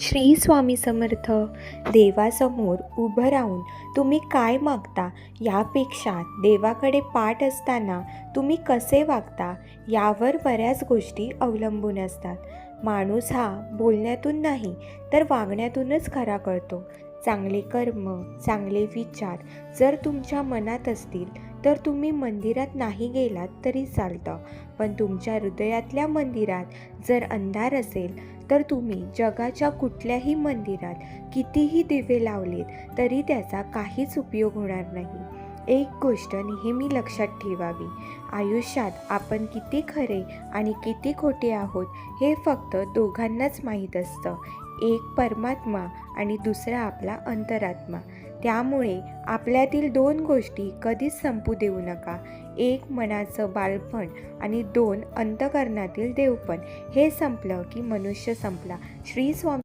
श्री स्वामी समर्थ. देवासमोर उभं राहून तुम्ही काय मागता यापेक्षा देवाकडे पाठ असताना तुम्ही कसे वागता यावर बऱ्याच गोष्टी अवलंबून असतात. माणूस हा बोलण्यातून नाही तर वागण्यातूनच खरा कळतो. चांगले कर्म, चांगले विचार जर तुमच्या मनात असतील तर तुम्ही मंदिरात नाही गेलात तरी चालतं, पण तुमच्या हृदयातल्या मंदिरात जर अंधार असेल तर तुम्ही जगाच्या कुठल्याही मंदिरात कितीही दिवे लावलेत तरी त्याचा काहीच उपयोग होणार नाही. एक गोष्ट नेहमी लक्षात ठेवावी, आयुष्यात आपण किती खरे आणि किती खोटे आहोत हे फक्त दोघांनाच माहीत असतं. एक परमात्मा आणि दुसरा आपला अंतरात्मा. त्यामुळे आपल्यातील दोन गोष्टी कधीच संपू देऊ नका. एक मनाचं बाळपण आणि दोन अंतःकरणातील देवपण. हे संपलं की मनुष्य संपला. श्री स्वामी